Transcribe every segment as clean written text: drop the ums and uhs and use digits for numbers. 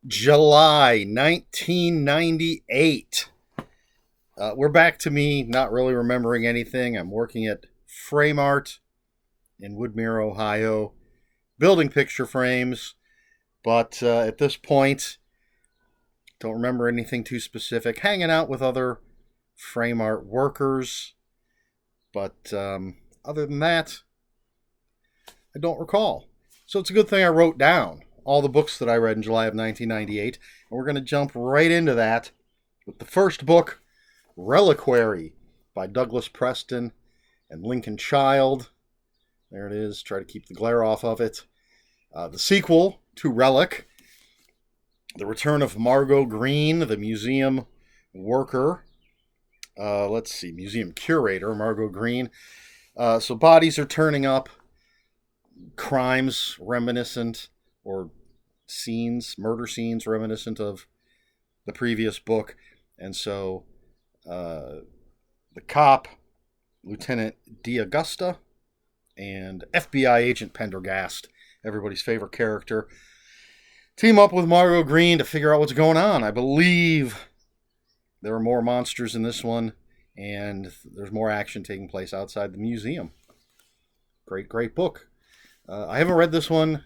July 1998. We're back to me not really remembering anything. I'm working at Frame Art in Woodmere, Ohio, building picture frames, but at this point, don't remember anything too specific. Hanging out with other frame art workers, but other than that, I don't recall. So it's a good thing I wrote down all the books that I read in July of 1998, and we're going to jump right into that with the first book, Reliquary by Douglas Preston and Lincoln Child. There it is. Try to keep the glare off of it. The sequel to Relic, The Return of Margo Green, the museum worker. Museum curator, Margo Green. So bodies are turning up, crimes reminiscent, or murder scenes reminiscent of the previous book. And so the cop, Lieutenant D'Augusta, and FBI agent Pendergast, everybody's favorite character, team up with Margo Green to figure out what's going on. I believe there are more monsters in this one, and there's more action taking place outside the museum. Great, great book. I haven't read this one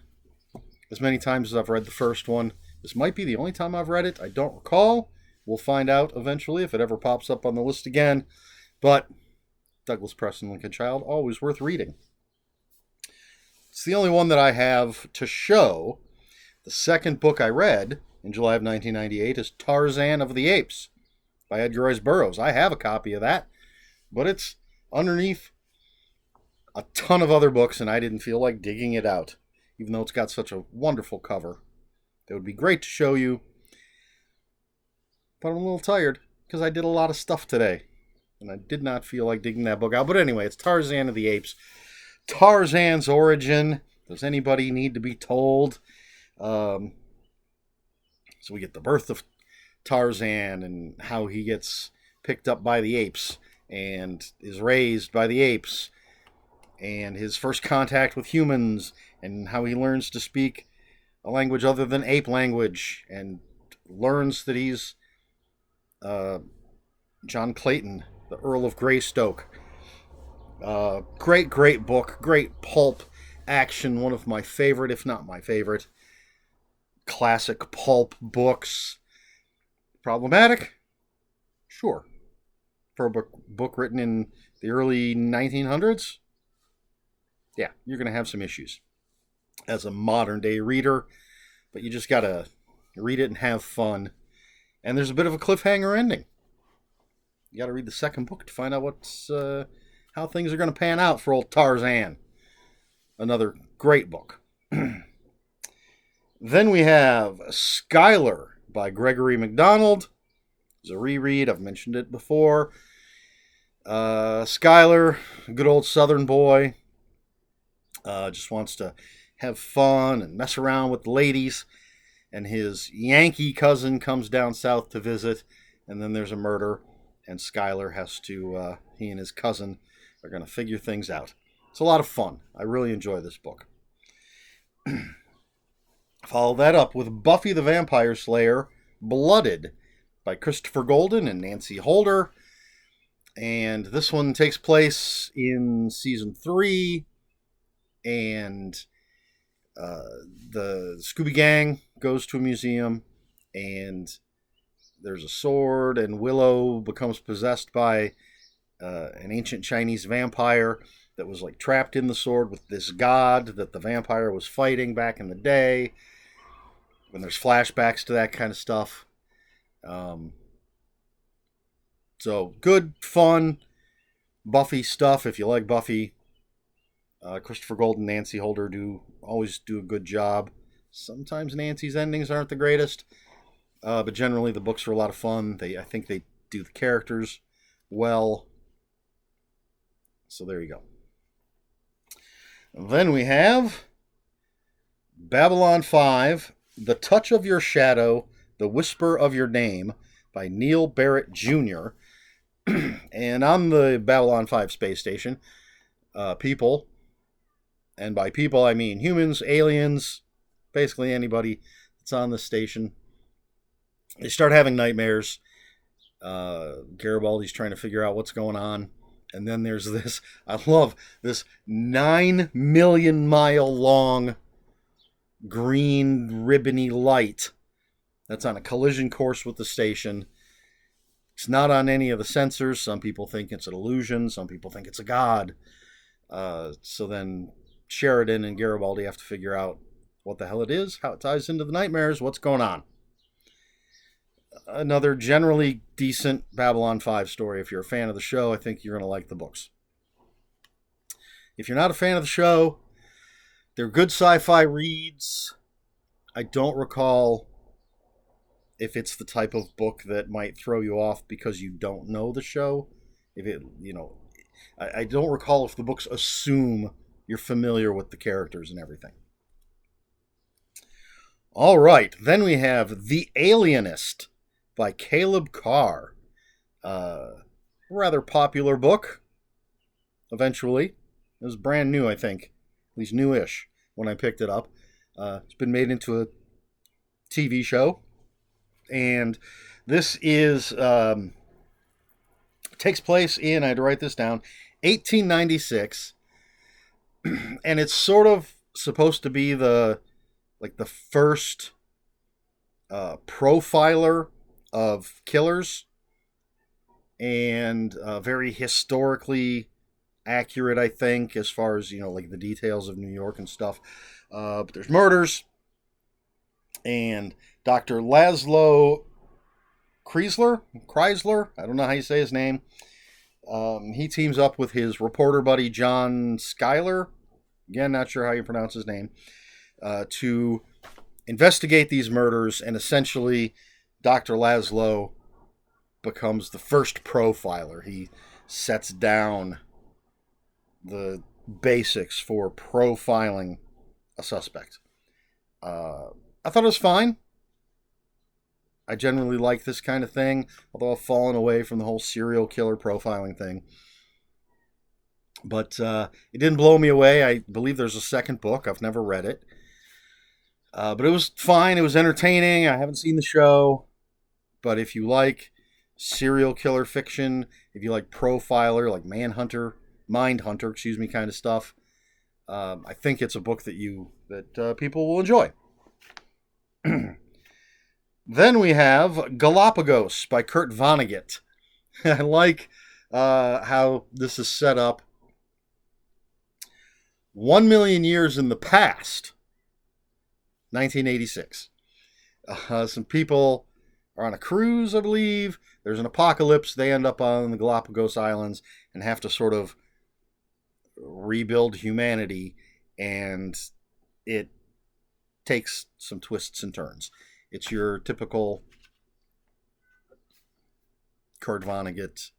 as many times as I've read the first one. This might be the only time I've read it. I don't recall. We'll find out eventually if it ever pops up on the list again. But Douglas Preston, Lincoln Child, always worth reading. It's the only one that I have to show. The second book I read in July of 1998 is Tarzan of the Apes by Edgar Rice Burroughs. I have a copy of that, but it's underneath a ton of other books, and I didn't feel like digging it out, even though it's got such a wonderful cover. It would be great to show you, but I'm a little tired because I did a lot of stuff today, and I did not feel like digging that book out. But anyway, it's Tarzan of the Apes. Tarzan's origin. Does anybody need to be told? So we get the birth of Tarzan and how he gets picked up by the apes and is raised by the apes, and his first contact with humans, and how he learns to speak a language other than ape language, and learns that he's John Clayton, the Earl of Greystoke. Great, great book. Great pulp action. One of my favorite, if not my favorite, classic pulp books. Problematic? Sure. For a book written in the early 1900s? Yeah, you're going to have some issues as a modern day reader, but you just got to read it and have fun. And there's a bit of a cliffhanger ending. You got to read the second book to find out how things are going to pan out for old Tarzan. Another great book. Then we have Skylar by Gregory MacDonald. It's a reread. I've mentioned it before. Skylar, good old Southern boy, just wants to have fun and mess around with the ladies. And his Yankee cousin comes down south to visit. And then there's a murder. And Skylar he and his cousin are going to figure things out. It's a lot of fun. I really enjoy this book. Follow that up with Buffy the Vampire Slayer, Blooded by Christopher Golden and Nancy Holder. And this one takes place in season 3. And the Scooby Gang goes to a museum, and there's a sword, and Willow becomes possessed by an ancient Chinese vampire that was like trapped in the sword with this god that the vampire was fighting back in the day. When there's flashbacks to that kind of stuff. So good, fun Buffy stuff. If you like Buffy, Christopher Golden, Nancy Holder always do a good job. Sometimes Nancy's endings aren't the greatest, but generally the books are a lot of fun. I think they do the characters well. So there you go. And then we have Babylon 5, The Touch of Your Shadow, The Whisper of Your Name by Neil Barrett Jr. And on the Babylon 5 space station, people, and by people I mean humans, aliens, basically anybody that's on the station, They start having nightmares. Garibaldi's trying to figure out what's going on. And then there's this, I love this 9 million mile long green ribbony light that's on a collision course with the station. It's not on any of the sensors. Some people think it's an illusion. Some people think it's a god. So then Sheridan and Garibaldi have to figure out what the hell it is, how it ties into the nightmares, what's going on. Another generally decent Babylon 5 story. If you're a fan of the show, I think you're going to like the books. If you're not a fan of the show, they're good sci-fi reads. I don't recall if it's the type of book that might throw you off because you don't know the show. If it, I don't recall if the books assume you're familiar with the characters and everything. All right, then we have The Alienist by Caleb Carr. Rather popular book, eventually. It was brand new, I think. At least newish when I picked it up. It's been made into a TV show. And this is takes place in, I had to write this down, 1896. And it's sort of supposed to be the first profiler of killers, and very historically accurate, I think, as far as the details of New York and stuff. But there's murders, and Dr. Laszlo Kreisler, I don't know how you say his name. He teams up with his reporter buddy John Schuyler, again not sure how you pronounce his name, to investigate these murders, and essentially Dr. Laszlo becomes the first profiler. He sets down the basics for profiling a suspect. I thought it was fine. I generally like this kind of thing, although I've fallen away from the whole serial killer profiling thing. But it didn't blow me away. I believe there's a second book. I've never read it. But it was fine. It was entertaining. I haven't seen the show. But if you like serial killer fiction, if you like profiler, like Mindhunter, kind of stuff, I think it's a book that people will enjoy. Then we have Galapagos by Kurt Vonnegut. I like how this is set up. 1 million years in the past, 1986. Some people are on a cruise, I believe. There's an apocalypse. They end up on the Galapagos Islands and have to sort of rebuild humanity, and it takes some twists and turns. It's your typical Kurt Vonnegut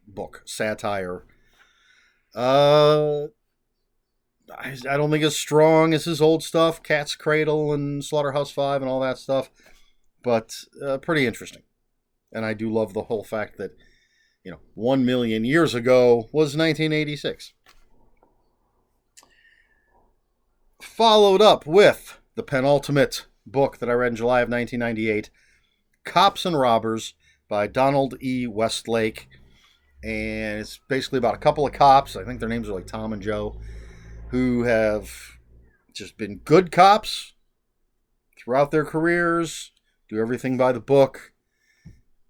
book, satire. I don't think it's strong as his old stuff, Cat's Cradle and Slaughterhouse-Five and all that stuff, but pretty interesting. And I do love the whole fact that 1 million years ago was 1986. Followed up with the penultimate book that I read in July of 1998, Cops and Robbers by Donald E. Westlake. And it's basically about a couple of cops, I think their names are like Tom and Joe, who have just been good cops throughout their careers, do everything by the book,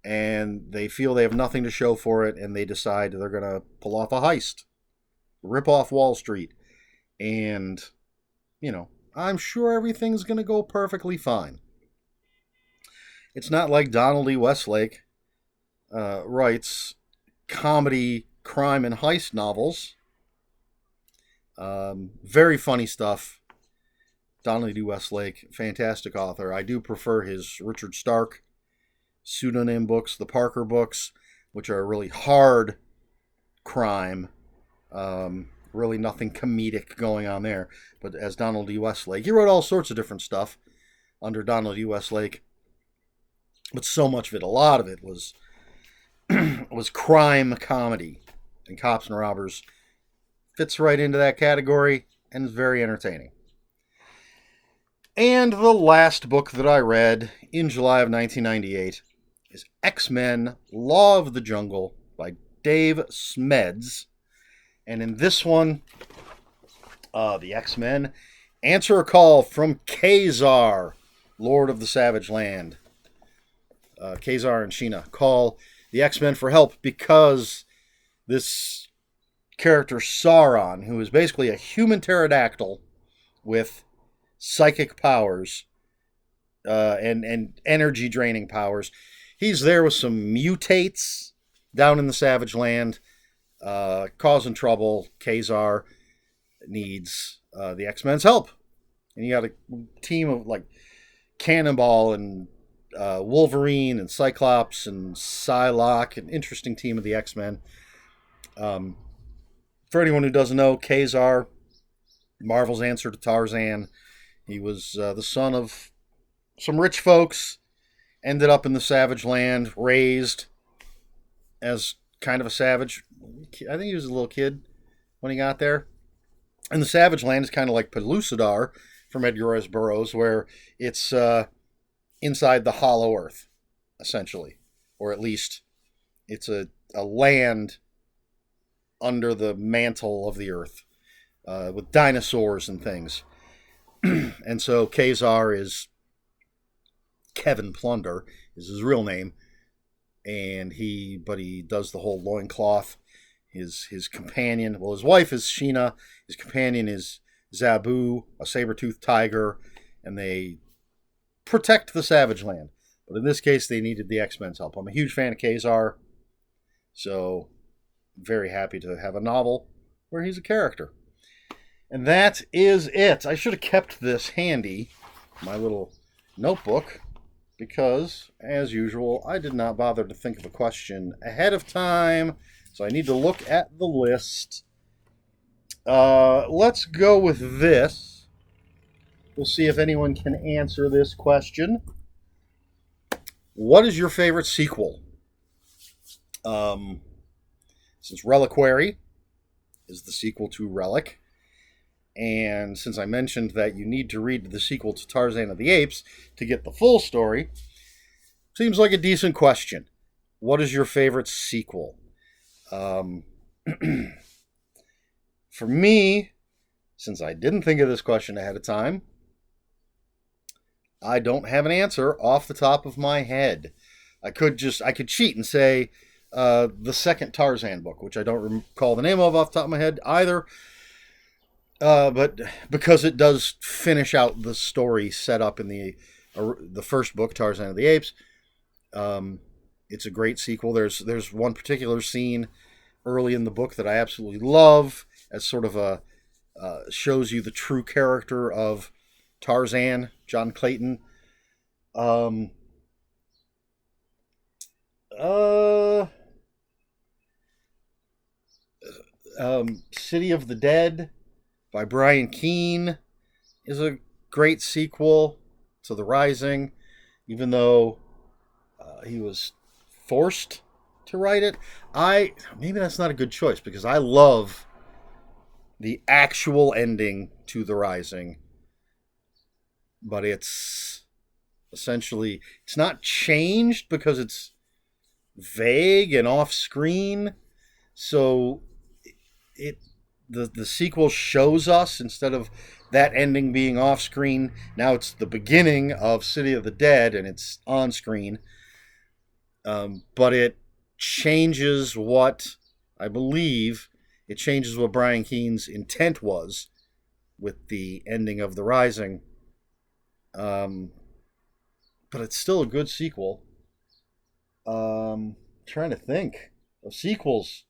and they feel they have nothing to show for it, and they decide they're going to pull off a heist, rip off Wall Street, and, I'm sure everything's going to go perfectly fine. It's not like Donald E. Westlake writes comedy, crime, and heist novels. Very funny stuff. Donald E. Westlake, fantastic author. I do prefer his Richard Stark pseudonym books, the Parker books, which are really hard crime. Really nothing comedic going on there. But as Donald E. Westlake, he wrote all sorts of different stuff under Donald E. Westlake. But so much of it, a lot of it was crime comedy. And Cops and Robbers fits right into that category and is very entertaining. And the last book that I read in July of 1998 is X-Men Law of the Jungle by Dave Smeds. And in this one, the X-Men answer a call from Kazar, Lord of the Savage Land. Kazar and Sheena call the X-Men for help because this character Sauron, who is basically a human pterodactyl with psychic powers and energy draining powers, he's there with some mutates down in the Savage Land, causing trouble. Kazar needs the X-Men's help. And you got a team of like Cannonball and Wolverine and Cyclops and Psylocke, an interesting team of the X-Men. For anyone who doesn't know, Kazar, Marvel's answer to Tarzan. He was the son of some rich folks, ended up in the Savage Land, raised as kind of a savage. I think he was a little kid when he got there. And the Savage Land is kind of like Pellucidar from Edgar Rice Burroughs, where it's inside the hollow earth, essentially. Or at least it's a land under the mantle of the earth, with dinosaurs and things. And so Kazar is Kevin Plunder, is his real name. And he does the whole loincloth. His companion, well, his wife is Sheena. His companion is Zabu, a saber-toothed tiger, and they protect the Savage Land. But in this case, they needed the X-Men's help. I'm a huge fan of Kazar, so very happy to have a novel where he's a character. And that is it. I should have kept this handy, my little notebook, because, as usual, I did not bother to think of a question ahead of time. So I need to look at the list. Let's go with this. We'll see if anyone can answer this question. What is your favorite sequel? Since Reliquary is the sequel to Relic, and since I mentioned that you need to read the sequel to Tarzan of the Apes to get the full story, seems like a decent question. What is your favorite sequel? For me, since I didn't think of this question ahead of time, I don't have an answer off the top of my head. I could cheat and say the second Tarzan book, which I don't recall the name of off the top of my head either. But because it does finish out the story set up in the first book, Tarzan of the Apes, it's a great sequel. There's one particular scene early in the book that I absolutely love, as sort of shows you the true character of Tarzan, John Clayton. City of the Dead by Brian Keene is a great sequel to The Rising, even though he was forced to write it. Maybe that's not a good choice, because I love the actual ending to The Rising, but it's not changed because it's vague and off screen. So the sequel shows us, instead of that ending being off screen, now it's the beginning of City of the Dead and it's on screen. But it changes what Brian Keene's intent was with the ending of The Rising. But it's still a good sequel. Trying to think of sequels,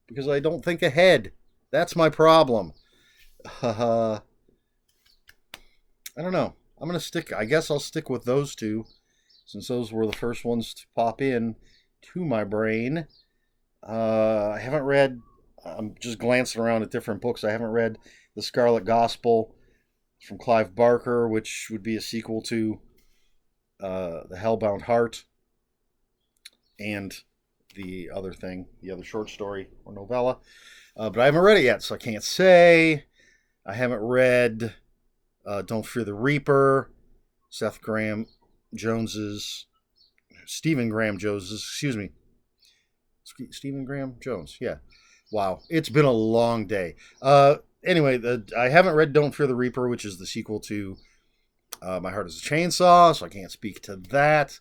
because I don't think ahead. That's my problem. I don't know. I guess I'll stick with those two, since those were the first ones to pop in to my brain. I haven't read, I'm just glancing around at different books. I haven't read The Scarlet Gospel from Clive Barker, which would be a sequel to The Hellbound Heart, and the other short story or novella. But I haven't read it yet, so I can't say. I haven't read Don't Fear the Reaper, Seth Graham Jones's, Stephen Graham Jones's, excuse me, Stephen Graham Jones, yeah. Wow, it's been a long day. Anyway, I haven't read Don't Fear the Reaper, which is the sequel to My Heart is a Chainsaw, so I can't speak to that.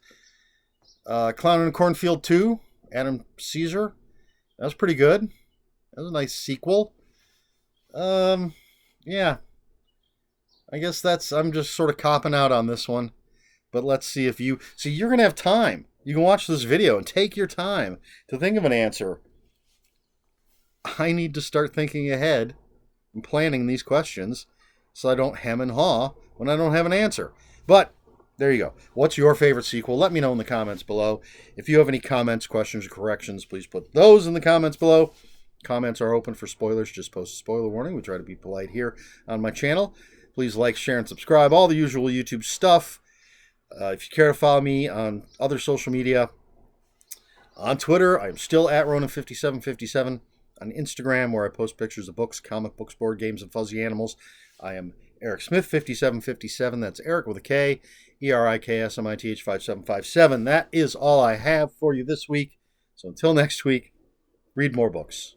Clown in a Cornfield 2, Adam Caesar. That was pretty good. That was a nice sequel. Yeah. I guess I'm just sort of copping out on this one. But let's see if you're going to have time. You can watch this video and take your time to think of an answer. I need to start thinking ahead and planning these questions so I don't hem and haw when I don't have an answer. But there you go. What's your favorite sequel? Let me know in the comments below. If you have any comments, questions, or corrections, please put those in the comments below. Comments are open for spoilers. Just post a spoiler warning. We try to be polite here on my channel. Please like, share, and subscribe. All the usual YouTube stuff. If you care to follow me on other social media, on Twitter, I'm still at Ronan5757. On Instagram, where I post pictures of books, comic books, board games, and fuzzy animals, I am Eric Smith5757. That's Eric with a K, ERIKSMITH 5757. That is all I have for you this week. So until next week, read more books.